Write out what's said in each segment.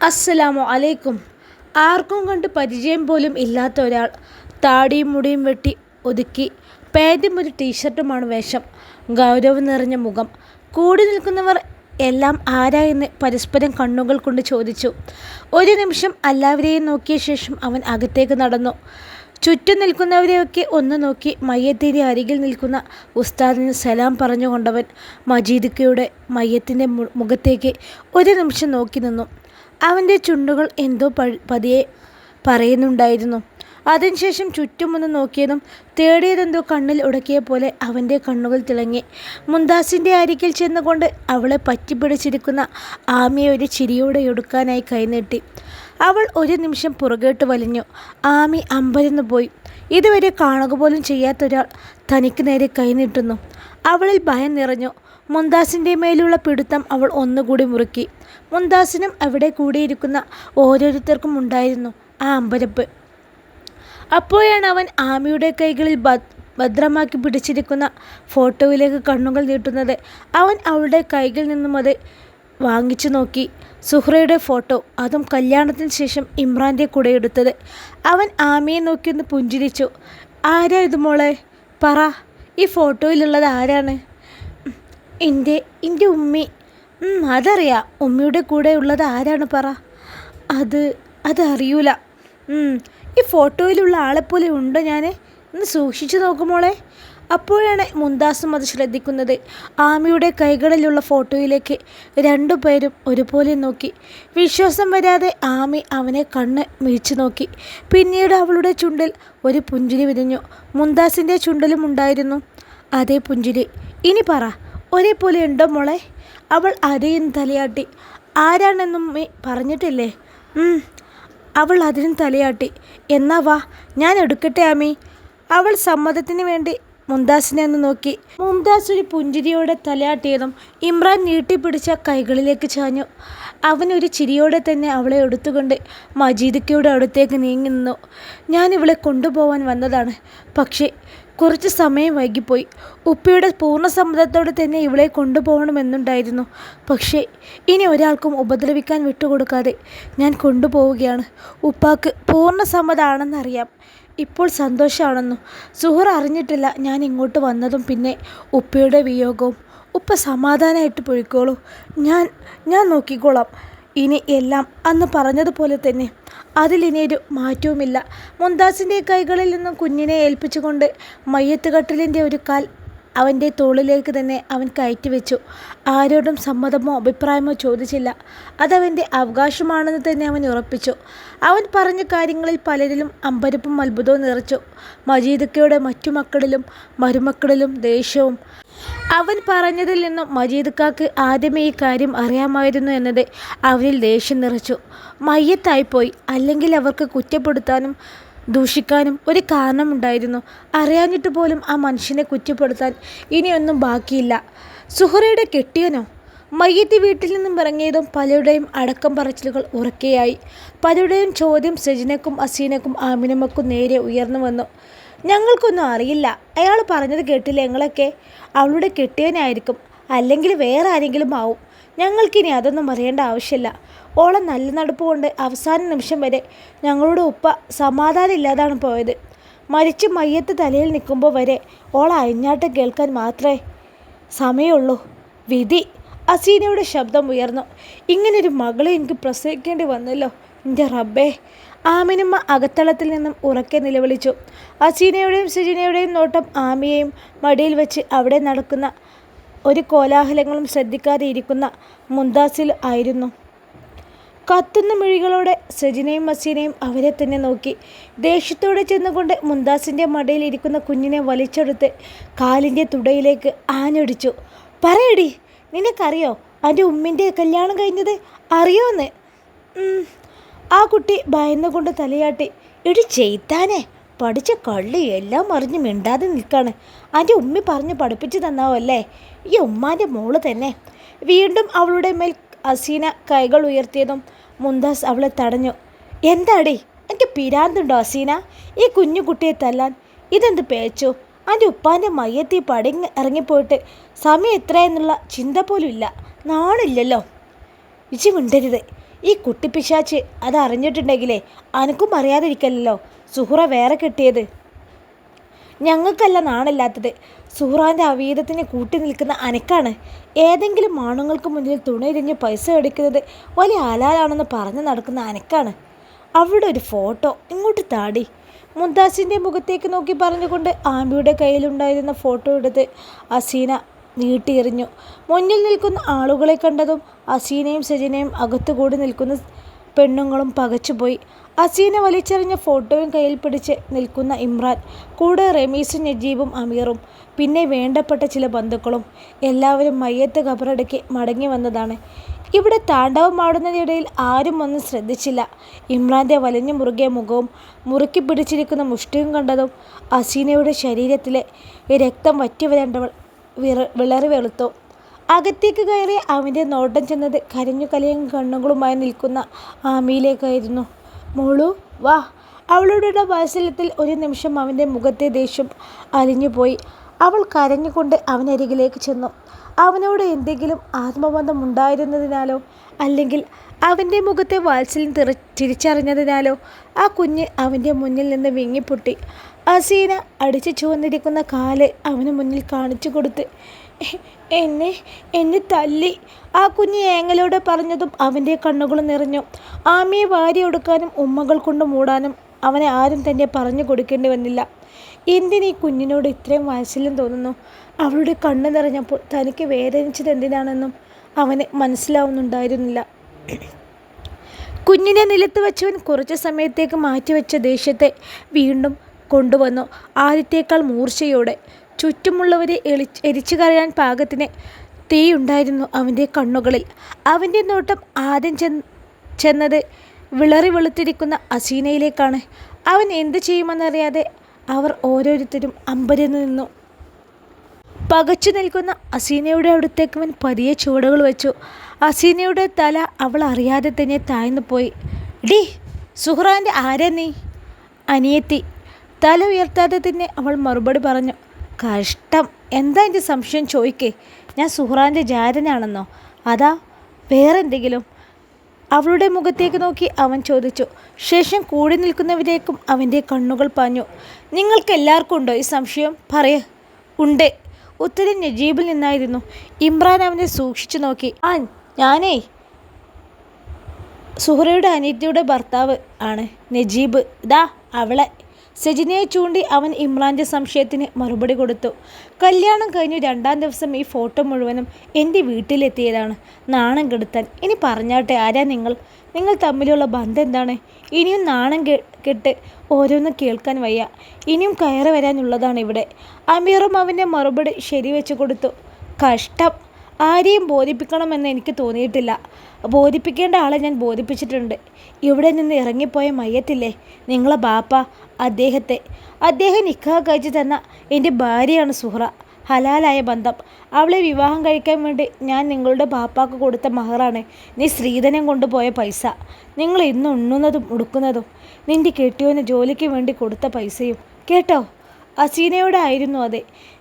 അസ്സലാമു അലൈക്കും. ആർക്കും കണ്ട് പരിചയം പോലും ഇല്ലാത്ത ഒരാൾ. താടിയും മുടിയും വെട്ടി ഒതുക്കി, പാൻറ്റും ഒരു ടീഷർട്ടുമാണ് വേഷം. ഗൗരവം നിറഞ്ഞ മുഖം. കൂടി നിൽക്കുന്നവർ എല്ലാം ആരായെന്ന് പരസ്പരം കണ്ണുകൾ കൊണ്ട് ചോദിച്ചു. ഒരു നിമിഷം എല്ലാവരെയും നോക്കിയ ശേഷം അവൻ അകത്തേക്ക് നടന്നു. ചുറ്റും നിൽക്കുന്നവരെയൊക്കെ ഒന്ന് നോക്കി മയ്യത്തിൻ്റെ അരികിൽ നിൽക്കുന്ന ഉസ്താദിന് സലാം പറഞ്ഞുകൊണ്ടവൻ മജീദിക്കയുടെ മയ്യത്തിൻ്റെ മുഖത്തേക്ക് ഒരു നിമിഷം നോക്കി നിന്നു. അവൻ്റെ ചുണ്ടുകൾ എന്തോ പതിയെ പറയുന്നുണ്ടായിരുന്നു. അതിനുശേഷം ചുറ്റുമൊന്ന് നോക്കിയതും തേടിയതെന്തോ കണ്ണിൽ ഉടക്കിയ പോലെ അവൻ്റെ കണ്ണുകൾ തിളങ്ങി. മുംതാസിൻ്റെ അരികിൽ ചെന്നുകൊണ്ട് അവളെ പറ്റിപ്പിടിച്ചിരിക്കുന്ന ആമിയെ ഒരു ചിരിയോടെ എടുക്കാനായി കൈനീട്ടി. അവൾ ഒരു നിമിഷം പുറകോട്ട് വലിഞ്ഞു. ആമി അമ്പരന്നു പോയി. ഇതുവരെ കാണുക പോലും ചെയ്യാത്തൊരാൾ തനിക്ക് നേരെ കൈനീട്ടുന്നു. അവളിൽ ഭയം നിറഞ്ഞു. മുംതാസിൻ്റെ മേലുള്ള പിടുത്തം അവൾ ഒന്നുകൂടി മുറുക്കി. മുംതാസിനും അവിടെ കൂടിയിരിക്കുന്ന ഓരോരുത്തർക്കും ഉണ്ടായിരുന്നു ആ അമ്പരപ്പ്. അപ്പോഴാണ് അവൻ ആമിയുടെ കൈകളിൽ ഭദ്രമാക്കി പിടിച്ചിരിക്കുന്ന ഫോട്ടോയിലേക്ക് കണ്ണുകൾ നീട്ടുന്നത്. അവൻ അവളുടെ കൈകളിൽ നിന്നും അത് വാങ്ങിച്ചു നോക്കി. സുഹ്റയുടെ ഫോട്ടോ, അതും കല്യാണത്തിന് ശേഷം ഇമ്രാൻ്റെ കൂടെ എടുത്തത്. അവൻ ആമിയെ നോക്കിയൊന്ന് പുഞ്ചിരിച്ചു. ആരാ ഇത് മോളെ? പറ, ഈ ഫോട്ടോയിലുള്ളത് ആരാണ്? എൻ്റെ ഉമ്മി. അതറിയാം. ഉമ്മിയുടെ കൂടെ ഉള്ളത് ആരാണ് പറ? അതറിയൂല. ഈ ഫോട്ടോയിലുള്ള ആളെപ്പോലെ ഉണ്ടോ? ഞാൻ ഒന്ന് സൂക്ഷിച്ചു നോക്കുമോളെ. അപ്പോഴാണ് മുംതാസും അത് ശ്രദ്ധിക്കുന്നത്. ആമിയുടെ കൈകളിലുള്ള ഫോട്ടോയിലേക്ക് രണ്ടുപേരും ഒരുപോലെ നോക്കി. വിശ്വാസം വരാതെ ആമി അവനെ കണ്ണ് മിഴിച്ചു നോക്കി. പിന്നീട് അവളുടെ ചുണ്ടിൽ ഒരു പുഞ്ചിരി വിരിഞ്ഞു. മുംതാസിൻ്റെ ചുണ്ടിലും ഉണ്ടായിരുന്നു അതേ പുഞ്ചിരി. ഇനി പറ, ഒരേപോലെ ഉണ്ടോ മോളെ? അവൾ അരയും തലയാട്ടി. ആരാണെന്നും പറഞ്ഞിട്ടില്ലേ? അവൾ അതിനും തലയാട്ടി. എന്നാ വാ, ഞാൻ എടുക്കട്ടെ ആമി. അവൾ സമ്മതത്തിന് വേണ്ടി മുംതാസിനെ ഒന്ന് നോക്കി. മുംതാസ് ഒരു പുഞ്ചിരിയോടെ തലയാട്ടിയതും ഇമ്രാൻ നീട്ടിപ്പിടിച്ച കൈകളിലേക്ക് ചാഞ്ഞു. അവനൊരു ചിരിയോടെ തന്നെ അവളെ എടുത്തുകൊണ്ട് മജീദിക്കയുടെ അടുത്തേക്ക് നീങ്ങി നിന്നു. ഞാൻ ഇവളെ കൊണ്ടുപോകാൻ വന്നതാണ്, പക്ഷേ കുറച്ച് സമയം വൈകിപ്പോയി. ഉപ്പയുടെ പൂർണ്ണ സമ്മതത്തോടെ തന്നെ ഇവളെ കൊണ്ടുപോകണമെന്നുണ്ടായിരുന്നു. പക്ഷേ ഇനി ഒരാൾക്കും ഉപദ്രവിക്കാൻ വിട്ടുകൊടുക്കാതെ ഞാൻ കൊണ്ടുപോവുകയാണ്. ഉപ്പാക്ക് പൂർണ്ണ സമ്മതമാണെന്നറിയാം. ഇപ്പോൾ സന്തോഷമാണെന്നു സുഹറ അറിഞ്ഞിട്ടില്ല ഞാൻ ഇങ്ങോട്ട് വന്നതും പിന്നെ ഉപ്പയുടെ വിയോഗവും. ഉപ്പ സമാധാനമായിട്ട് പോയിക്കോളൂ. ഞാൻ നോക്കിക്കോളാം. ഇനി എല്ലാം അന്ന് പറഞ്ഞതുപോലെ തന്നെ. അതിലിനിയൊരു മാറ്റവുമില്ല. മുംതാസിൻ്റെ കൈകളിൽ നിന്നും കുഞ്ഞിനെ ഏൽപ്പിച്ചുകൊണ്ട് മയ്യത്ത് കട്ടിലിൻ്റെ ഒരു കാൽ അവൻ്റെ തോളിലേക്ക് തന്നെ അവൻ കയറ്റി വെച്ചു. ആരോടും സമ്മതമോ അഭിപ്രായമോ ചോദിച്ചില്ല. അതവൻ്റെ അവകാശമാണെന്ന് തന്നെ അവൻ ഉറപ്പിച്ചു. അവൻ പറഞ്ഞ കാര്യങ്ങളിൽ പലരിലും അമ്പരപ്പും അത്ഭുതവും നിറച്ചു. മജീദിക്കയുടെ മറ്റു മക്കളിലും മരുമക്കളിലും ദേഷ്യവും. അവൻ പറഞ്ഞതിൽ നിന്നും മജീദിക്കാക്ക് ആദ്യമേ ഈ കാര്യം അറിയാമായിരുന്നു എന്നത് അവരിൽ ദേഷ്യം നിറച്ചു. മയ്യത്തായിപ്പോയി, അല്ലെങ്കിൽ അവർക്ക് കുറ്റപ്പെടുത്താനും ദൂഷിക്കാനും ഒരു കാരണമുണ്ടായിരുന്നു. അറിയാഞ്ഞിട്ട് പോലും ആ മനുഷ്യനെ കുറ്റപ്പെടുത്താൻ ഇനിയൊന്നും ബാക്കിയില്ല. സുഹറയുടെ കെട്ടിയനോ? മയ്യത്ത് വീട്ടിൽ നിന്നും ഇറങ്ങിയതും പലരുടെയും അടക്കം പറച്ചിലുകൾ ഉറക്കെയായി. പലരുടെയും ചോദ്യം സജിനക്കും അസീനക്കും ആമിനമ്മക്കും നേരെ ഉയർന്നു വന്നു. ഞങ്ങൾക്കൊന്നും അറിയില്ല. അയാൾ പറഞ്ഞത് കേട്ടില്ല. ഞങ്ങളൊക്കെ അവളുടെ കെട്ടിയനായിരിക്കും, അല്ലെങ്കിൽ വേറെ ആരെങ്കിലും ആവും. ഞങ്ങൾക്കിനി അതൊന്നും അറിയേണ്ട ആവശ്യമില്ല. ഓളെ നല്ല നടപ്പ് കൊണ്ട് അവസാന നിമിഷം വരെ ഞങ്ങളുടെ ഉപ്പ സമാധാനം ഇല്ലാതാണ് പോയത്. മരിച്ച് മയ്യത്ത് തലയിൽ നിൽക്കുമ്പോൾ വരെ ഓളെ അഴിഞ്ഞാട്ടം കേൾക്കാൻ മാത്രമേ സമയമുള്ളൂ. വിധി. അസീനയുടെ ശബ്ദം ഉയർന്നു. ഇങ്ങനൊരു മകളെ എനിക്ക് പ്രസവിക്കേണ്ടി വന്നല്ലോ എൻ്റെ റബ്ബേ. ആമിനുമ്മ അകത്തളത്തിൽ നിന്നും ഉറക്കെ നിലവിളിച്ചു. അസീനയുടെയും സജിനയുടെയും നോട്ടം ആമിയെയും മടിയിൽ വെച്ച് അവിടെ നടക്കുന്ന ഒരു കോലാഹലങ്ങളും ശ്രദ്ധിക്കാതെ ഇരിക്കുന്ന മുംതാസിൽ ആയിരുന്നു. കത്തുന്ന മിഴികളോടെ സജിനയും അസീനയും അവരെ തന്നെ നോക്കി. ദേഷ്യത്തോടെ ചെന്നുകൊണ്ട് മുംതാസിൻ്റെ മടിയിൽ ഇരിക്കുന്ന കുഞ്ഞിനെ വലിച്ചെടുത്ത് കാലിൻ്റെ തുടയിലേക്ക് ആഞ്ഞടിച്ചു. പറയടി, നിനക്കറിയോ എൻ്റെ ഉമ്മിൻ്റെ കല്യാണം കഴിഞ്ഞത്? അറിയോന്ന്? ആ കുട്ടി ഭയന്നുകൊണ്ട് തലയാട്ടി. എടി ചെയ്താനേ, പഠിച്ച കള്ളി എല്ലാം അറിഞ്ഞ് മിണ്ടാതെ നിൽക്കാണ്. എൻ്റെ ഉമ്മി പറഞ്ഞ് പഠിപ്പിച്ചു തന്നാവല്ലേ? ഈ ഉമ്മാൻ്റെ മോള് തന്നെ. വീണ്ടും അവളുടെ മേൽ അസീന കൈകൾ ഉയർത്തിയതും മുംതാസ് അവളെ തടഞ്ഞു. എന്താടി, എനിക്ക് പിരാന്തുണ്ടോ അസീന? ഈ കുഞ്ഞു കുട്ടിയെ തല്ലാൻ ഇതെന്ത് പേച്ചു? എൻ്റെ ഉപ്പാൻ്റെ മയ്യത്തി പടിങ്ങ് ഇറങ്ങിപ്പോയിട്ട് സമയം എത്രയെന്നുള്ള ചിന്ത പോലും ഇല്ല. നാണില്ലല്ലോ. ഇജി മിണ്ടരുത്. ഈ കുട്ടിപ്പിശാച്ച് അത് അറിഞ്ഞിട്ടുണ്ടെങ്കിലേ അനക്കും അറിയാതിരിക്കല്ലോ സുഹ്റ വേറെ കെട്ടിയത്. ഞങ്ങൾക്കല്ല നാണില്ലാത്തത്, സുഹ്റാൻ്റെ അവീതത്തിന് കൂട്ടി നിൽക്കുന്ന അനക്കാണ്. ഏതെങ്കിലും ആണുങ്ങൾക്ക് മുന്നിൽ തുണിയിരിഞ്ഞ് പൈസ മേടിക്കുന്നത് വലിയ ഹലാലാണെന്ന് പറഞ്ഞു നടക്കുന്ന അനക്കാണ്. അവളുടെ ഒരു ഫോട്ടോ ഇങ്ങോട്ട് താടി. മുംതാസിൻ്റെ മുഖത്തേക്ക് നോക്കി പറഞ്ഞുകൊണ്ട് ആമിയുടെ കയ്യിലുണ്ടായിരുന്ന ഫോട്ടോ എടുത്ത് അസീന നീട്ടിയെറിഞ്ഞു. മുന്നിൽ നിൽക്കുന്ന ആളുകളെ കണ്ടതും അസീനയും സജിനയും അകത്തുകൂടി നിൽക്കുന്ന പെണ്ണുങ്ങളും പകച്ചുപോയി. അസീന വലിച്ചെറിഞ്ഞ ഫോട്ടോയും കയ്യിൽ പിടിച്ച് നിൽക്കുന്ന ഇമ്രാൻ, കൂടെ റമീസും നജീബും അമീറും, പിന്നെ വേണ്ടപ്പെട്ട ചില ബന്ധുക്കളും എല്ലാവരും മയ്യത്ത് ഖബറടക്കി മടങ്ങി വന്നതാണ്. ഇവിടെ താണ്ഡവമാടുന്നതിനിടയിൽ ആരും ഒന്നും ശ്രദ്ധിച്ചില്ല. ഇമ്രാൻ്റെ വലിഞ്ഞു മുറുകിയ മുഖവും മുറുക്കി പിടിച്ചിരിക്കുന്ന മുഷ്ടിയും കണ്ടതും അസീനയുടെ ശരീരത്തിലെ രക്തം വറ്റി വരേണ്ടവൾ വിളറി വെളുത്തു. അകത്തേക്ക് കയറി അവൻ്റെ നോട്ടം ചെന്നത് കരഞ്ഞു കലയും കണ്ണുകളുമായി നിൽക്കുന്ന ആമിയിലേക്കായിരുന്നു. മോളു വാ. അവളുടെ വാത്സല്യത്തിൽ ഒരു നിമിഷം അവൻ്റെ മുഖത്തെ ദേഷ്യം അലിഞ്ഞുപോയി. അവൾ കരഞ്ഞുകൊണ്ട് അവനരികിലേക്ക് ചെന്നു. അവനോട് എന്തെങ്കിലും ആത്മബന്ധം ഉണ്ടായിരുന്നതിനാലോ അല്ലെങ്കിൽ അവൻ്റെ മുഖത്തെ വാത്സല്യം തിരിച്ചറിഞ്ഞതിനാലോ ആ കുഞ്ഞ് അവൻ്റെ മുന്നിൽ നിന്ന് വിങ്ങിപ്പൊട്ടി. അസീന അടിച്ചു ചുവന്നിരിക്കുന്ന കാല് അവന് മുന്നിൽ കാണിച്ചു കൊടുത്ത് എന്നെ തല്ലി. ആ കുഞ്ഞ് ഏങ്ങലോടെ പറഞ്ഞതും അവൻ്റെ കണ്ണുകൾ നിറഞ്ഞു. ആമിയെ വാരി ഒടുക്കാനും ഉമ്മകൾ കൊണ്ട് മൂടാനും അവനെ ആരും തന്നെ പറഞ്ഞു കൊടുക്കേണ്ടി വന്നില്ല. എന്തിനീ കുഞ്ഞിനോട് ഇത്രയും വാത്സല്യം തോന്നുന്നു? അവളുടെ കണ്ണ് നിറഞ്ഞപ്പോൾ തനിക്ക് വേദനിച്ചത് എന്തിനാണെന്നും അവന് മനസ്സിലാവുന്നുണ്ടായിരുന്നില്ല. കുഞ്ഞിനെ നിലത്ത് വെച്ചവൻ കുറച്ച് സമയത്തേക്ക് മാറ്റിവെച്ച ദേഷ്യത്തെ വീണ്ടും കൊണ്ടുവന്നു. ആദ്യത്തേക്കാൾ മൂർച്ചയോടെ. ചുറ്റുമുള്ളവരെ എരിച്ചു കരയാൻ പാകത്തിന് തീയുണ്ടായിരുന്നു അവൻ്റെ കണ്ണുകളിൽ. അവൻ്റെ നോട്ടം ആദ്യം ചെന്നത് വിളറി വെളുത്തിരിക്കുന്ന അസീനയിലേക്കാണ്. അവൻ എന്തു ചെയ്യുമെന്നറിയാതെ അവർ ഓരോരുത്തരും അമ്പരന്ന് നിന്നു. പകച്ചു നിൽക്കുന്ന അസീനയുടെ അടുത്തേക്ക് അവൻ പതിയെ ചുവടുകൾ വെച്ചു. അസീനയുടെ തല അവൾ അറിയാതെ തന്നെ താഴ്ന്നു പോയി. ഡി സുഹ്റാൻ്റെ ആരാ നീ? അനിയത്തി. തല ഉയർത്താതെ തന്നെ അവൾ മറുപടി പറഞ്ഞു. കഷ്ടം. എന്താ എൻ്റെ സംശയം? ചോദിക്കേ. ഞാൻ സുഹ്റാൻ്റെ ജാരനാണെന്നോ അതാ വേറെന്തെങ്കിലും? അവളുടെ മുഖത്തേക്ക് നോക്കി അവൻ ചോദിച്ചു. ശേഷം കൂടി നിൽക്കുന്നവരേക്കും അവൻ്റെ കണ്ണുകൾ പാഞ്ഞു. നിങ്ങൾക്ക് എല്ലാവർക്കും ഉണ്ടോ ഈ സംശയം? പറയേ. ഉണ്ട്. ഉത്തരം നജീബിൽ നിന്നായിരുന്നു. ഇമ്രാൻ അവനെ സൂക്ഷിച്ചു നോക്കി. ഞാനേ സുഹ്റയുടെ അനിയത്തിയുടെ ഭർത്താവ് ആണ് നജീബ്. ഇതാ അവളെ. സജിനയെ ചൂണ്ടി അവൻ ഇമ്രാൻ്റെ സംശയത്തിന് മറുപടി കൊടുത്തു. കല്യാണം കഴിഞ്ഞു 2-ാം ദിവസം ഈ ഫോട്ടോ മുഴുവനും എൻ്റെ വീട്ടിലെത്തിയതാണ് നാണം കെടുത്താൻ. ഇനി പറഞ്ഞാട്ടെ, ആരാ നിങ്ങൾ? നിങ്ങൾ തമ്മിലുള്ള ബന്ധം എന്താണ്? ഇനിയും നാണം കെട്ട് ഓരോന്നും കേൾക്കാൻ വയ്യ. ഇനിയും കയറി വരാനുള്ളതാണ് ഇവിടെ. അമീറും അവൻ്റെ മറുപടി ശരിവെച്ച് കൊടുത്തു. കഷ്ടം. ആരെയും ബോധിപ്പിക്കണമെന്ന് എനിക്ക് തോന്നിയിട്ടില്ല. ബോധിപ്പിക്കേണ്ട ആളെ ഞാൻ ബോധിപ്പിച്ചിട്ടുണ്ട്. ഇവിടെ നിന്ന് ഇറങ്ങിപ്പോയ മയ്യത്തില്ലേ നിങ്ങളെ ബാപ്പ, അദ്ദേഹം നിക്കാഹ് കഴിച്ചു തന്ന എൻ്റെ ഭാര്യയാണ് സുഹ്റ. ഹലാലായ ബന്ധം. അവളെ വിവാഹം കഴിക്കാൻ വേണ്ടി ഞാൻ നിങ്ങളുടെ ബാപ്പാക്ക് കൊടുത്ത മഹറാണ് നീ സ്ത്രീധനം കൊണ്ടുപോയ പൈസ. നിങ്ങൾ ഇന്ന് ഉണ്ണുന്നതും ഉടുക്കുന്നതും നിൻ്റെ കെട്ടിയോന് ജോലിക്ക് വേണ്ടി കൊടുത്ത പൈസയും. കേട്ടോ? അസീനയോട് ആയിരുന്നു അത്.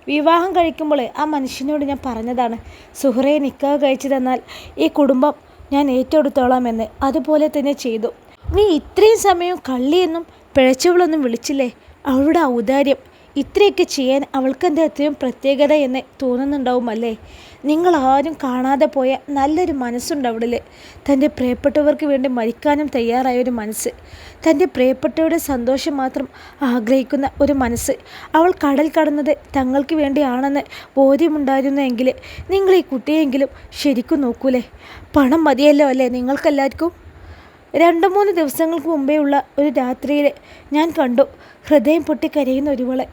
വിവാഹം കഴിക്കുമ്പോൾ ആ മനുഷ്യനോട് ഞാൻ പറഞ്ഞതാണ്, സുഹ്റയെ നിക്കാഹ് കഴിച്ചു തന്നാൽ ഈ കുടുംബം ഞാൻ ഏറ്റെടുത്തോളാമെന്ന്. അതുപോലെ തന്നെ ചെയ്തു. നീ ഇത്രയും സമയം കള്ളിയെന്നും പിഴച്ചവളൊന്നും വിളിച്ചില്ലേ? അവളുടെ ഔദാര്യം. ഇത്രയൊക്കെ ചെയ്യാൻ അവൾക്കെന്താ അത്രയും പ്രത്യേകത എന്ന് തോന്നുന്നുണ്ടാവുമല്ലേ? നിങ്ങളാരും കാണാതെ പോയ നല്ലൊരു മനസ്സുണ്ട് അവളിൽ. തൻ്റെ പ്രിയപ്പെട്ടവർക്ക് വേണ്ടി മരിക്കാനും തയ്യാറായൊരു മനസ്സ്. തൻ്റെ പ്രിയപ്പെട്ടവരുടെ സന്തോഷം മാത്രം ആഗ്രഹിക്കുന്ന ഒരു മനസ്സ്. അവൾ കടൽ കടന്നത് തങ്ങൾക്ക് വേണ്ടിയാണെന്ന് ബോധ്യമുണ്ടായിരുന്നെങ്കിൽ നിങ്ങൾ ഈ കുട്ടിയെങ്കിലും ശരിക്കും നോക്കൂലേ? പണം മതിയല്ലോ അല്ലേ നിങ്ങൾക്കെല്ലാവർക്കും? 2-3 ദിവസങ്ങൾക്ക് മുമ്പേ ഉള്ള ഒരു രാത്രിയിൽ ഞാൻ കണ്ടു ഹൃദയം പൊട്ടി കരയുന്ന ഒരുവളെ.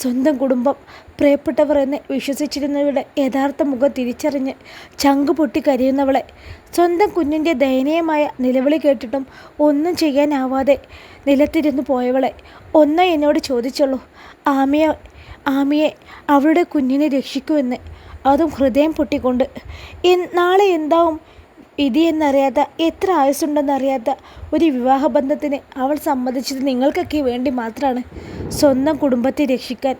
സ്വന്തം കുടുംബം, പ്രിയപ്പെട്ടവർ എന്ന് വിശ്വസിച്ചിരുന്നവരുടെ യഥാർത്ഥ മുഖം തിരിച്ചറിഞ്ഞ് ചങ്ക് പൊട്ടി കരയുന്നവളെ. സ്വന്തം കുഞ്ഞിൻ്റെ ദയനീയമായ നിലവിളി കേട്ടിട്ടും ഒന്നും ചെയ്യാനാവാതെ നിലത്തിരുന്ന് പോയവളെ. ഒന്നേ എന്നോട് ചോദിച്ചുള്ളൂ, ആമിയെ അവളുടെ കുഞ്ഞിനെ രക്ഷിക്കുമെന്ന്. അതും ഹൃദയം പൊട്ടിക്കൊണ്ട്. നാളെ എന്താവും വിധി എന്നറിയാത്ത, എത്ര ആയുസ്സുണ്ടെന്നറിയാത്ത ഒരു വിവാഹബന്ധത്തിന് അവൾ സമ്മതിച്ചത് നിങ്ങൾക്കൊക്കെ വേണ്ടി മാത്രമാണ്. സ്വന്തം കുടുംബത്തെ രക്ഷിക്കാൻ.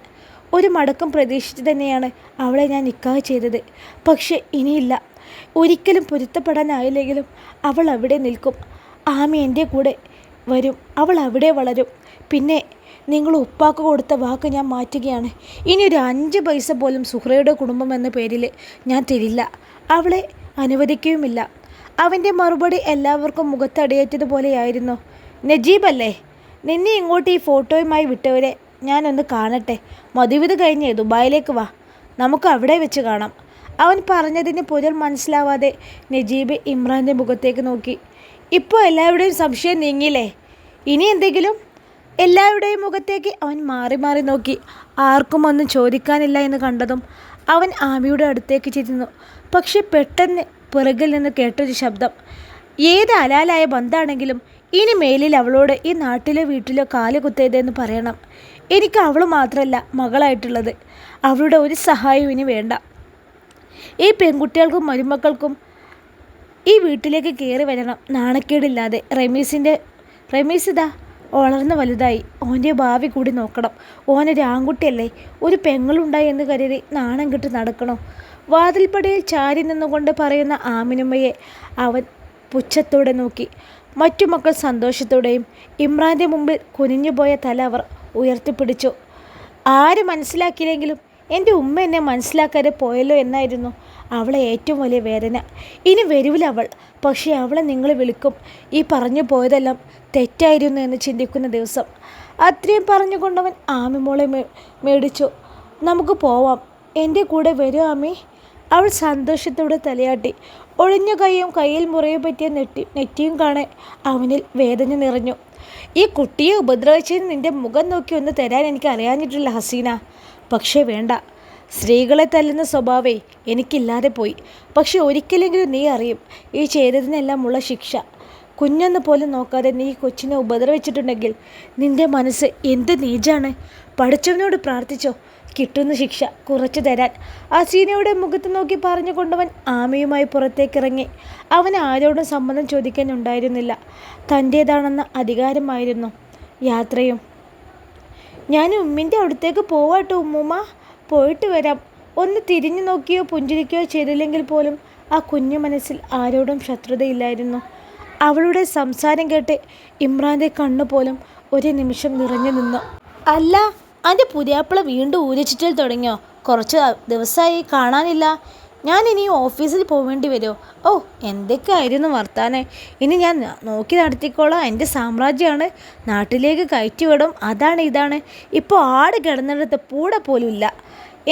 ഒരു മടക്കം പ്രതീക്ഷിച്ച് തന്നെയാണ് അവളെ ഞാൻ നിക്കാഹ് ചെയ്തത്. പക്ഷേ ഇനിയില്ല. ഒരിക്കലും പൊരുത്തപ്പെടാനായില്ലെങ്കിലും അവൾ അവിടെ നിൽക്കും. ആമി എൻ്റെ കൂടെ വരും, അവൾ അവിടെ വളരും. പിന്നെ നിങ്ങൾ ഉപ്പാക്ക് കൊടുത്ത വാക്ക് ഞാൻ മാറ്റുകയാണ്. ഇനി ഒരു 5 പൈസ പോലും സുഹ്റയുടെ കുടുംബം എന്ന പേരിൽ ഞാൻ തരില്ല, അവളെ അനുവദിക്കുകയുമില്ല. അവൻ്റെ മറുപടി എല്ലാവർക്കും മുഖത്തടിയേറ്റതുപോലെയായിരുന്നു. നജീബല്ലേ, നിന്നെ ഇങ്ങോട്ട് ഈ ഫോട്ടോയുമായി വിട്ടവരെ ഞാനൊന്ന് കാണട്ടെ. മധുവിധ കഴിഞ്ഞ് ദുബായിലേക്ക് വാ, നമുക്ക് അവിടെ വെച്ച് കാണാം. അവൻ പറഞ്ഞതിന് പൊരുൾ മനസ്സിലാവാതെ നജീബ് ഇമ്രാൻ്റെ മുഖത്തേക്ക് നോക്കി. ഇപ്പോൾ എല്ലാവരുടെയും സംശയം നീങ്ങിയില്ലേ? ഇനി എന്തെങ്കിലും? എല്ലാവരുടെയും മുഖത്തേക്ക് അവൻ മാറി മാറി നോക്കി. ആർക്കും ഒന്നും ചോദിക്കാനില്ല എന്ന് കണ്ടതും അവൻ ആമിയുടെ അടുത്തേക്ക് ചെന്നു. പക്ഷെ പെട്ടെന്ന് പിറകിൽ നിന്ന് കേട്ടൊരു ശബ്ദം. ഏത് ഹലാലായ ബന്ധാണെങ്കിലും ഇനി മേലിൽ അവളോട് ഈ നാട്ടിലോ വീട്ടിലോ കാല് കുത്തരുതെന്ന് പറയണം. എനിക്ക് അവൾ മാത്രമല്ല മകളായിട്ടുള്ളത്. അവളുടെ ഒരു സഹായവും ഇനി വേണ്ട. ഈ പെൺകുട്ടികൾക്കും മരുമക്കൾക്കും ഈ വീട്ടിലേക്ക് കയറി വരണം, നാണക്കേടില്ലാതെ. റമീസ് ഇതാ വളർന്ന് വലുതായി, ഓൻ്റെ ഭാവി കൂടി നോക്കണം. ഓനൊരു ആൺകുട്ടിയല്ലേ, ഒരു പെങ്ങളുണ്ടായി എന്ന് കരുതി നാണം കെട്ട് നടക്കണോ? വാതിൽപ്പടിയിൽ ചാരി നിന്നുകൊണ്ട് പറയുന്ന ആമിനുമ്മയെ അവൻ പുച്ഛത്തോടെ നോക്കി. മറ്റു മക്കൾ സന്തോഷത്തോടെയും. ഇമ്രാൻ്റെ മുമ്പിൽ കുനിഞ്ഞുപോയ തല അവർ ഉയർത്തിപ്പിടിച്ചു. ആര് മനസ്സിലാക്കിയില്ലെങ്കിലും എൻ്റെ ഉമ്മ എന്നെ മനസ്സിലാക്കാതെ പോയല്ലോ എന്നായിരുന്നു അവളെ ഏറ്റവും വലിയ വേദന. ഇനി വരൂലവൾ, പക്ഷേ അവളെ നിങ്ങൾ വിളിക്കും. ഈ പറഞ്ഞു പോയതെല്ലാം തെറ്റായിരുന്നു എന്ന് ചിന്തിക്കുന്ന ദിവസം. അത്രയും പറഞ്ഞുകൊണ്ടവൻ ആമിമോളെ മേടിച്ചു. നമുക്ക് പോവാം, എൻ്റെ കൂടെ വരൂ ആമി. അവൾ സന്തോഷത്തോടെ തലയാട്ടി. ഒഴിഞ്ഞ കൈയും കയ്യിൽ മുറിയെ പറ്റിയ നെറ്റിയും കാണാൻ അവനിൽ വേദന നിറഞ്ഞു. ഈ കുട്ടിയെ ഉപദ്രവിച്ചതിന് നിൻ്റെ മുഖം നോക്കി ഒന്ന് തരാൻ എനിക്ക് അറിയാഞ്ഞിട്ടില്ല ഹസീന. പക്ഷേ വേണ്ട, സ്ത്രീകളെ തല്ലുന്ന സ്വഭാവേ എനിക്കില്ലാതെ പോയി. പക്ഷെ ഒരിക്കലെങ്കിലും നീ അറിയും ഈ ചെയ്തതിനെല്ലാം ഉള്ള ശിക്ഷ. കുഞ്ഞെന്ന് പോലും നോക്കാതെ നീ കൊച്ചിനെ ഉപദ്രവിച്ചിട്ടുണ്ടെങ്കിൽ നിൻ്റെ മനസ്സ് എന്ത് നീചാണ്. പഠിച്ചവനോട് പ്രാർത്ഥിച്ചോ കിട്ടുന്ന ശിക്ഷ കുറച്ചു തരാൻ. ഹസീനയുടെ മുഖത്ത് നോക്കി പറഞ്ഞുകൊണ്ടവൻ ആമയുമായി പുറത്തേക്കിറങ്ങി. അവൻ ആരോടും സമ്മതം ചോദിക്കാനുണ്ടായിരുന്നില്ല. തൻ്റേതാണെന്ന അധികാരമായിരുന്നു യാത്രയും. ഞാൻ ഉമ്മിൻ്റെ അടുത്തേക്ക് പോവാട്ടോ ഉമ്മൂമ്മ, പോയിട്ട് വരാം. ഒന്ന് തിരിഞ്ഞു നോക്കിയോ പുഞ്ചിരിക്കുകയോ ചെയ്തില്ലെങ്കിൽ പോലും ആ കുഞ്ഞു മനസ്സിൽ ആരോടും ശത്രുതയില്ലായിരുന്നു. അവളുടെ സംസാരം കേട്ട് ഇമ്രാൻ്റെ കണ്ണുപോലും ഒരു നിമിഷം നിറഞ്ഞു നിന്നു. അല്ല, അതിൻ്റെ പുതിയാപ്പിള വീണ്ടും ഊരിച്ചിട്ടിൽ തുടങ്ങിയോ? കുറച്ച് ദിവസമായി കാണാനില്ല. ഞാൻ ഇനി ഓഫീസിൽ പോവേണ്ടി വരുമോ? ഓ, എന്തൊക്കെയായിരുന്നു വർത്താനം. ഇനി ഞാൻ നോക്കി നടത്തിക്കോളാം, എൻ്റെ സാമ്രാജ്യമാണ്, നാട്ടിലേക്ക് കയറ്റിവിടും, അതാണ് ഇതാണ്. ഇപ്പോൾ ആട് കിടന്നിടത്ത് പൂട പോലും ഇല്ല.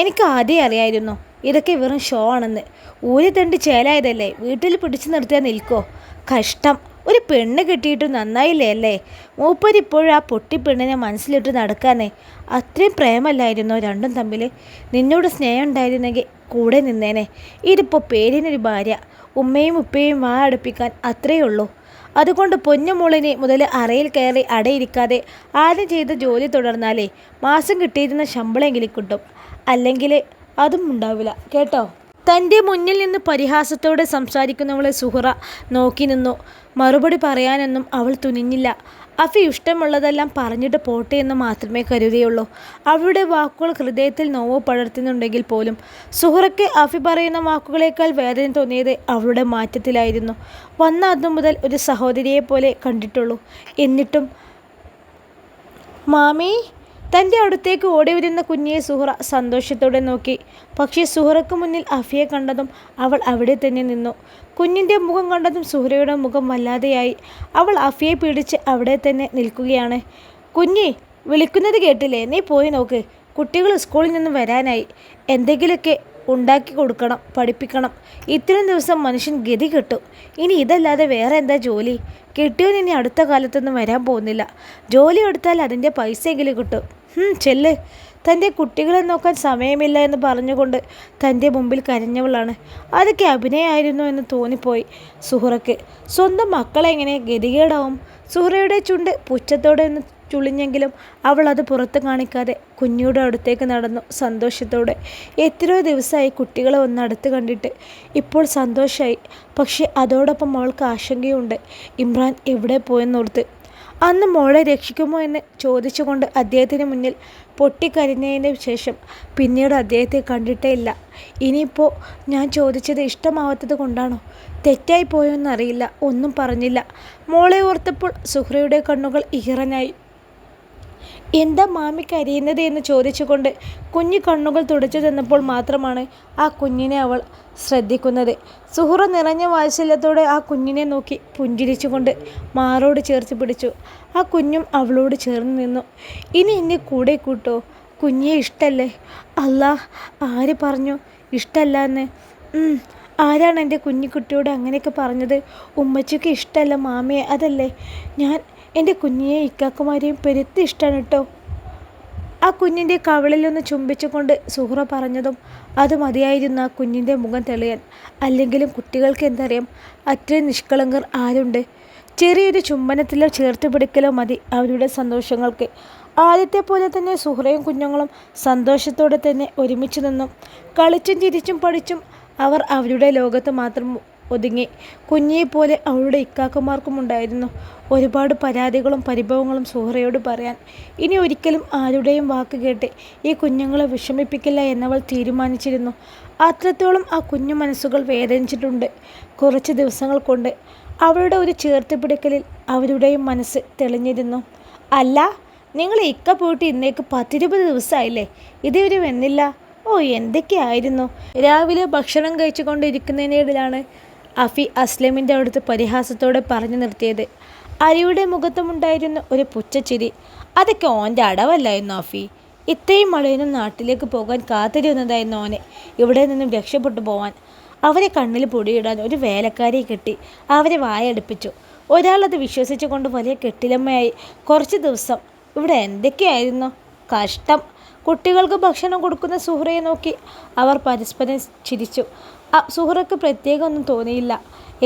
എനിക്ക് ആദ്യം അറിയായിരുന്നു ഇതൊക്കെ വെറും ഷോ ആണെന്ന്. ഊരി തണ്ടി ചേലായതല്ലേ, വീട്ടിൽ പിടിച്ചു നിർത്തിയാൽ നിൽക്കോ? കഷ്ടം, ഒരു പെണ്ണ് കിട്ടിയിട്ട് നന്നായില്ലേ അല്ലേ? മൂപ്പരിപ്പോഴും ആ പൊട്ടിപ്പെണ്ണിനെ മനസ്സിലിട്ട് നടക്കാനേ. അത്രയും പ്രേമല്ലായിരുന്നോ രണ്ടും തമ്മിൽ? നിന്നോട് സ്നേഹം ഉണ്ടായിരുന്നെങ്കിൽ കൂടെ നിന്നേനെ. ഇതിപ്പോൾ പേരിനൊരു ഭാര്യ, ഉമ്മയും ഉപ്പയും വാ അടുപ്പിക്കാൻ അത്രയേ ഉള്ളൂ. അതുകൊണ്ട് പൊന്നുമോളിനെ മുതൽ അറയിൽ കയറി അടയിരിക്കാതെ ആദ്യം ചെയ്ത ജോലി തുടർന്നാലേ മാസം കിട്ടിയിരുന്ന ശമ്പളമെങ്കിലും കിട്ടും, അല്ലെങ്കിൽ അതും ഉണ്ടാവില്ല കേട്ടോ. തൻ്റെ മുന്നിൽ നിന്ന് പരിഹാസത്തോടെ സംസാരിക്കുന്നവളെ സുഹറ നോക്കി നിന്നു. മറുപടി പറയാനൊന്നും അവൾ തുനിഞ്ഞില്ല. അഫി ഇഷ്ടമുള്ളതെല്ലാം പറഞ്ഞിട്ട് പോട്ടെ എന്ന് മാത്രമേ കരുതിയുള്ളൂ. അവളുടെ വാക്കുകൾ ഹൃദയത്തിൽ നോവ് പടർത്തുന്നുണ്ടെങ്കിൽ പോലും സുഹറയ്ക്ക് അഫി പറയുന്ന വാക്കുകളേക്കാൾ വേദന തോന്നിയത് അവളുടെ മാറ്റത്തിലായിരുന്നു. വന്ന അന്നു മുതൽ ഒരു സഹോദരിയെപ്പോലെ കണ്ടിട്ടുള്ളൂ. എന്നിട്ടും മാമി, തൻ്റെ അടുത്തേക്ക് ഓടി വരുന്ന കുഞ്ഞിയെ സുഹറ സന്തോഷത്തോടെ നോക്കി. പക്ഷേ സുഹറയ്ക്ക് മുന്നിൽ അഫിയെ കണ്ടതും അവൾ അവിടെ തന്നെ നിന്നു. കുഞ്ഞിൻ്റെ മുഖം കണ്ടതും സുഹറയുടെ മുഖം വല്ലാതെയായി. അവൾ അഫിയെ പിടിച്ച് അവിടെ തന്നെ നിൽക്കുകയാണ്. കുഞ്ഞി, വിളിക്കുന്നത് കേട്ടില്ലേ? നീ പോയി നോക്ക്, കുട്ടികൾ സ്കൂളിൽ നിന്ന് വരാനായി. എന്തെങ്കിലുമൊക്കെ ഉണ്ടാക്കി കൊടുക്കണം, പഠിപ്പിക്കണം. ഇത്രയും ദിവസം മനുഷ്യൻ ഗതി കെട്ടു. ഇനി ഇതല്ലാതെ വേറെ എന്താ ജോലി? കിട്ടിയവൻ ഇനി അടുത്ത കാലത്തൊന്നും വരാൻ പോകുന്നില്ല. ജോലി എടുത്താൽ അതിൻ്റെ പൈസയെങ്കിലും കിട്ടും. ചെല്ല്. തൻ്റെ കുട്ടികളെ നോക്കാൻ സമയമില്ല എന്ന് പറഞ്ഞുകൊണ്ട് തൻ്റെ മുമ്പിൽ കരഞ്ഞവളാണ്. അതൊക്കെ അഭിനയമായിരുന്നു എന്ന് തോന്നിപ്പോയി സുഹറയ്ക്ക്. സ്വന്തം മക്കളെ എങ്ങനെ ഗതികേടാവും? സുഹറയുടെ ചുണ്ട് പുച്ഛത്തോടെ ഒന്ന് ചുളിഞ്ഞെങ്കിലും അവൾ അത് പുറത്ത് കാണിക്കാതെ കുഞ്ഞിയുടെ അടുത്തേക്ക് നടന്നു സന്തോഷത്തോടെ. എത്രയോ ദിവസമായി കുട്ടികളെ ഒന്ന് അടുത്ത് കണ്ടിട്ട്. ഇപ്പോൾ സന്തോഷമായി. പക്ഷെ അതോടൊപ്പം അവൾക്ക് ആശങ്കയുണ്ട്. ഇമ്രാൻ എവിടെ പോയെന്നോർത്ത്. അന്ന് മോളെ രക്ഷിക്കുമോ എന്ന് ചോദിച്ചുകൊണ്ട് അദ്ദേഹത്തിന് മുന്നിൽ പൊട്ടിക്കരഞ്ഞതിന് ശേഷം പിന്നീട് അദ്ദേഹത്തെ കണ്ടിട്ടേ ഇല്ല. ഇനിയിപ്പോൾ ഞാൻ ചോദിച്ചത് ഇഷ്ടമാവാത്തത് കൊണ്ടാണോ? തെറ്റായി പോയോന്നറിയില്ല. ഒന്നും പറഞ്ഞില്ല. മോളെ ഓർത്തപ്പോൾ സുഹ്റയുടെ കണ്ണുകൾ ഈറനായി. എന്താ മാമി കരയുന്നത് എന്ന് ചോദിച്ചുകൊണ്ട് കുഞ്ഞു കണ്ണുകൾ തുടച്ചു തന്നപ്പോൾ മാത്രമാണ് ആ കുഞ്ഞിനെ അവൾ ശ്രദ്ധിക്കുന്നത്. സുഹ്റ നിറഞ്ഞ വാത്സല്യത്തോടെ ആ കുഞ്ഞിനെ നോക്കി പുഞ്ചിരിച്ചുകൊണ്ട് മാറോട് ചേർത്ത് പിടിച്ചു. ആ കുഞ്ഞും അവളോട് ചേർന്ന് നിന്നു. ഇനി എന്നെ കൂടെ കൂട്ടോ? കുഞ്ഞിയെ ഇഷ്ടല്ലേ? അല്ലാ, ആര് പറഞ്ഞു ഇഷ്ടല്ല എന്ന്? ആരാണ് എൻ്റെ കുഞ്ഞിക്കുട്ടിയോട് അങ്ങനെയൊക്കെ പറഞ്ഞത്? ഉമ്മച്ചിക്ക് ഇഷ്ടമല്ല മാമിയെ, അതല്ലേ? ഞാൻ എൻ്റെ കുഞ്ഞിയെ ഇക്കാക്കുമാരെയും പെരുത്ത് ഇഷ്ടമാണ് കേട്ടോ. ആ കുഞ്ഞിൻ്റെ കവിളിലൊന്ന് ചുംബിച്ചുകൊണ്ട് സുഹ്റ പറഞ്ഞതും അത് മതിയായിരുന്നു ആ കുഞ്ഞിൻ്റെ മുഖം തെളിയാൻ. അല്ലെങ്കിലും കുട്ടികൾക്ക് എന്തറിയാം, അത്രയും നിഷ്കളങ്കർ ആരുണ്ട്? ചെറിയൊരു ചുംബനത്തിലോ ചേർത്ത് പിടിക്കലോ മതി അവരുടെ സന്തോഷങ്ങൾക്ക്. ആദ്യത്തെ പോലെ തന്നെ സുഹ്റയും കുഞ്ഞുങ്ങളും സന്തോഷത്തോടെ തന്നെ ഒരുമിച്ച് നിന്നും കളിച്ചും ചിരിച്ചും പഠിച്ചും അവർ അവരുടെ ലോകത്ത് മാത്രം ഒതുങ്ങി. കുഞ്ഞിയെപ്പോലെ അവളുടെ ഇക്കാക്കന്മാർക്കും ഉണ്ടായിരുന്നു ഒരുപാട് പരാതികളും പരിഭവങ്ങളും സുഹ്റയോട് പറയാൻ. ഇനി ഒരിക്കലും ആരുടെയും വാക്ക് കേട്ട് ഈ കുഞ്ഞുങ്ങളെ വിഷമിപ്പിക്കില്ല എന്നവൾ തീരുമാനിച്ചിരുന്നു. അത്രത്തോളം ആ കുഞ്ഞു മനസ്സുകൾ വേദനിച്ചിട്ടുണ്ട്. കുറച്ച് ദിവസങ്ങൾ കൊണ്ട് അവളുടെ ഒരു ചേർത്തുപിടിക്കലിൽ അവരുടെയും മനസ്സ് തെളിഞ്ഞിരുന്നു. അല്ല, നിങ്ങൾ ഇക്ക പോയിട്ട് ഇന്നേക്ക് 10-20 ദിവസമായില്ലേ? ഇതുവരെ വന്നില്ല? ഓ, എന്തൊക്കെയായിരുന്നു? രാവിലെ ഭക്ഷണം കഴിച്ചുകൊണ്ടിരിക്കുന്നതിനിടയിലാണ് അഫി അസ്ലമിൻ്റെ അടുത്ത് പരിഹാസത്തോടെ പറഞ്ഞു നിർത്തിയത്. അരിയുടെ മുഖത്തുമുണ്ടായിരുന്ന ഒരു പുച്ഛച്ചിരി. അതൊക്കെ ഓൻ്റെ അടവല്ലായിരുന്നു അഫി. ഇത്രയും മഴയൊന്നും നാട്ടിലേക്ക് പോകാൻ കാത്തിരുന്നതായിരുന്നു ഓനെ ഇവിടെ നിന്നും രക്ഷപ്പെട്ടു പോവാൻ. അവരെ കണ്ണിൽ പൊടിയിടാൻ ഒരു വേലക്കാരിയെ കെട്ടി അവരെ വായടുപ്പിച്ചു. ഒരാളത് വിശ്വസിച്ചു കൊണ്ട് വലിയ കെട്ടിലമ്മയായി കുറച്ച് ദിവസം. ഇവിടെ എന്തൊക്കെയായിരുന്നു? കഷ്ടം. കുട്ടികൾക്ക് ഭക്ഷണം കൊടുക്കുന്ന സുഹ്റയെ നോക്കി അവർ പരസ്പരം ചിരിച്ചു. സുഹ്റയ്ക്ക് പ്രത്യേകം ഒന്നും തോന്നിയില്ല.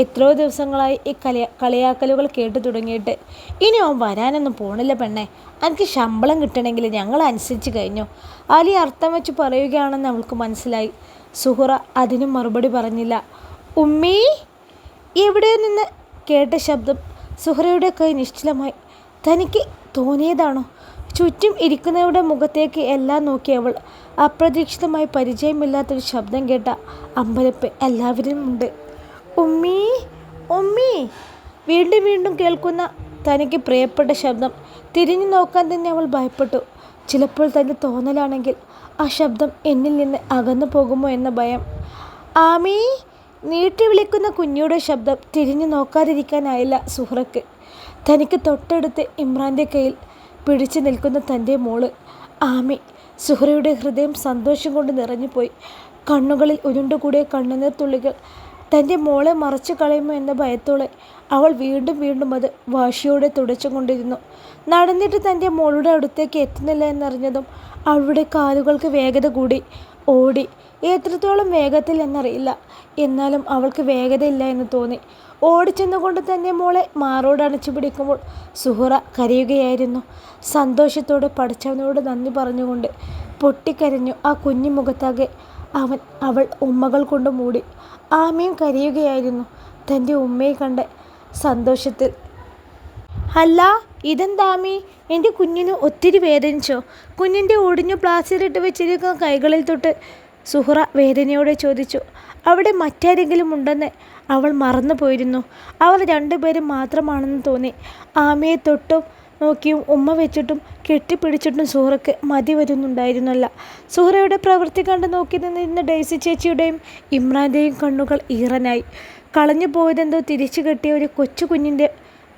എത്രയോ ദിവസങ്ങളായി ഈ കളിയാക്കലുകൾ കേട്ടു തുടങ്ങിയിട്ട്. ഇനി അവൻ വരാനൊന്നും പോണില്ല പെണ്ണെ. എനിക്ക് ശമ്പളം കിട്ടണമെങ്കിൽ ഞങ്ങൾ അനുസരിച്ച് കഴിഞ്ഞു. അലി അർത്ഥം വെച്ച് പറയുകയാണെന്ന് അവൾക്ക് മനസ്സിലായി. സുഹ്റ അതിനും മറുപടി പറഞ്ഞില്ല. ഉമ്മീ! എവിടെ നിന്ന് കേട്ട ശബ്ദം സുഹ്റയുടെ കൈ നിശ്ചലമായി. തനിക്ക് തോന്നിയതാണോ? ചുറ്റും ഇരിക്കുന്നവരുടെ മുഖത്തേക്ക് എല്ലാം നോക്കി അവൾ. അപ്രതീക്ഷിതമായി പരിചയമില്ലാത്തൊരു ശബ്ദം കേട്ട അമ്പരപ്പ് എല്ലാവരും ഉണ്ട്. ഉമ്മീ, ഉമ്മീ! വീണ്ടും വീണ്ടും കേൾക്കുന്ന തനിക്ക് പ്രിയപ്പെട്ട ശബ്ദം. തിരിഞ്ഞു നോക്കാൻ തന്നെ അവൾ ഭയപ്പെട്ടു. ചിലപ്പോൾ തൻ്റെ തോന്നലാണെങ്കിൽ ആ ശബ്ദം എന്നിൽ നിന്ന് അകന്നു പോകുമോ എന്ന ഭയം. ആമീ! നീട്ടി വിളിക്കുന്ന കുഞ്ഞിയുടെ ശബ്ദം. തിരിഞ്ഞു നോക്കാതിരിക്കാനായില്ല സുഹ്റയ്ക്ക്. തനിക്ക് തൊട്ടടുത്ത് ഇമ്രാൻ്റെ കയ്യിൽ പിടിച്ചു നിൽക്കുന്ന തൻ്റെ മോള് ആമി. സുഹ്റയുടെ ഹൃദയം സന്തോഷം കൊണ്ട് നിറഞ്ഞുപോയി. കണ്ണുകളിൽ ഉരുണ്ടുകൂടിയ കണ്ണുനീർ തുള്ളികൾ. തൻ്റെ മോളെ മറച്ചു കളയുമോ എന്ന ഭയത്തോടെ അവൾ വീണ്ടും വീണ്ടും അത് വാശിയോടെ തുടച്ചുകൊണ്ടിരുന്നു. നടന്നിട്ട് തൻ്റെ മോളുടെ അടുത്തേക്ക് എത്തുന്നില്ല എന്നറിഞ്ഞതും അവളുടെ കാലുകൾക്ക് വേഗത കൂടി. ഓടി. എത്രത്തോളം വേഗത്തിൽ എന്നറിയില്ല, എന്നാലും അവൾക്ക് വേഗതയില്ല എന്ന് തോന്നി. ഓടിച്ചെന്നുകൊണ്ട് തന്നെ മോളെ മാറോട് അണച്ചു പിടിക്കുമ്പോൾ സുഹ്റ കരയുകയായിരുന്നു. സന്തോഷത്തോടെ പഠിച്ചവനോട് നന്ദി പറഞ്ഞുകൊണ്ട് പൊട്ടിക്കരഞ്ഞു. ആ കുഞ്ഞു മുഖത്താകെ അവൾ ഉമ്മകൾ കൊണ്ട് മൂടി. ആമയും കരയുകയായിരുന്നു തൻ്റെ ഉമ്മയെ കണ്ട് സന്തോഷത്തിൽ. അല്ല, ഇതെന്താമി? എൻ്റെ കുഞ്ഞിന് ഒത്തിരി വേദനിച്ചോ? കുഞ്ഞിൻ്റെ ഒടിഞ്ഞു പ്ലാസ്റ്ററിട്ട് വെച്ചിരിക്കുന്ന കൈകളിൽ തൊട്ട് സുഹ്റ വേദനയോടെ ചോദിച്ചു. അവിടെ മറ്റാരെങ്കിലും ഉണ്ടെന്ന് അവൾ മറന്നു പോയിരുന്നു. അവർ രണ്ടുപേരും മാത്രമാണെന്ന് തോന്നി. ആമയെ തൊട്ടും നോക്കിയും ഉമ്മ വെച്ചിട്ടും കെട്ടിപ്പിടിച്ചിട്ടും സുഹ്റയ്ക്ക് മതി വരുന്നുണ്ടായിരുന്നല്ല. സുഹ്റയുടെ പ്രവൃത്തി കണ്ട് നോക്കി നിന്നിരുന്ന ഡെയ്സി ചേച്ചിയുടെയും ഇമ്രാൻ്റെയും കണ്ണുകൾ ഈറനായി. കളഞ്ഞു പോയതെന്തോ തിരിച്ചു കെട്ടിയ ഒരു കൊച്ചു കുഞ്ഞിൻ്റെ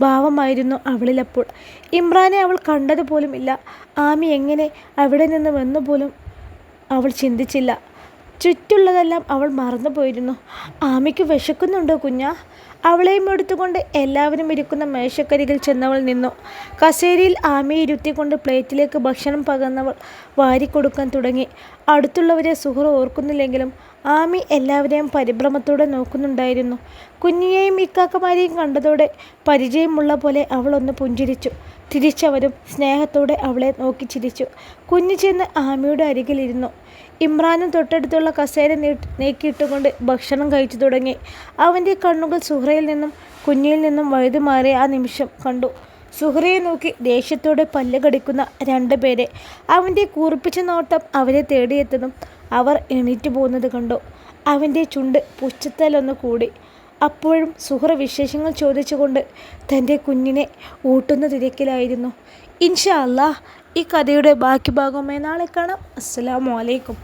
ഭാവമായിരുന്നു അവളിലപ്പോൾ. ഇമ്രാനെ അവൾ കണ്ടതുപോലും ഇല്ല. ആമി എങ്ങനെ അവിടെ നിന്ന് വന്നുപോലും അവൾ ചിന്തിച്ചില്ല. ചുറ്റുള്ളതെല്ലാം അവൾ മറന്നു പോയിരുന്നു. ആമിക്ക് വിശക്കുന്നുണ്ടോ കുഞ്ഞാ? അവളെയും എടുത്തുകൊണ്ട് എല്ലാവരും ഇരിക്കുന്ന മേശക്കരികിൽ ചെന്നവൾ നിന്നു. കസേരയിൽ ആമിയെ ഇരുത്തിക്കൊണ്ട് പ്ലേറ്റിലേക്ക് ഭക്ഷണം പകർന്നവൾ വാരിക്കൊടുക്കാൻ തുടങ്ങി. അടുത്തുള്ളവരെ സുഹ്റ ഓർക്കുന്നില്ലെങ്കിലും ആമി എല്ലാവരെയും പരിഭ്രമത്തോടെ നോക്കുന്നുണ്ടായിരുന്നു. കുഞ്ഞിയെയും ഇക്കാക്കമാരെയും കണ്ടതോടെ പരിചയമുള്ള പോലെ അവൾ ഒന്ന് പുഞ്ചിരിച്ചു. തിരിച്ചവരും സ്നേഹത്തോടെ അവളെ നോക്കി ചിരിച്ചു. കുഞ്ഞു ചെന്ന് ആമിയുടെ അരികിലിരുന്നു. ഇമ്രാനും തൊട്ടടുത്തുള്ള കസേര നീക്കിയിട്ടുകൊണ്ട് ഭക്ഷണം കഴിച്ചു തുടങ്ങി. അവൻ്റെ കണ്ണുകൾ സുഹ്റയിൽ നിന്നും കുഞ്ഞിൽ നിന്നും വഴുതി മാറിയ ആ നിമിഷം കണ്ടു. സുഹറയെ നോക്കി ദേഷ്യത്തോടെ പല്ല് കടിക്കുന്ന രണ്ടുപേരെ. അവൻ്റെ കൂർപ്പിച്ച നോട്ടം അവരെ തേടിയെത്തുന്നതും അവർ എണീറ്റ് പോകുന്നത് കണ്ടു. അവൻ്റെ ചുണ്ട് പുച്ഛത്താലൊന്ന് കൂടി. അപ്പോഴും സുഹറ വിശേഷങ്ങൾ ചോദിച്ചുകൊണ്ട് തൻ്റെ കുഞ്ഞിനെ ഊട്ടുന്ന തിരക്കിലായിരുന്നു. ഇൻഷാ അല്ലാഹ് ഈ കഥയുടെ ബാക്കി ഭാഗവുമായി നാളെ കാണാം. അസ്സലാമു അലൈക്കും.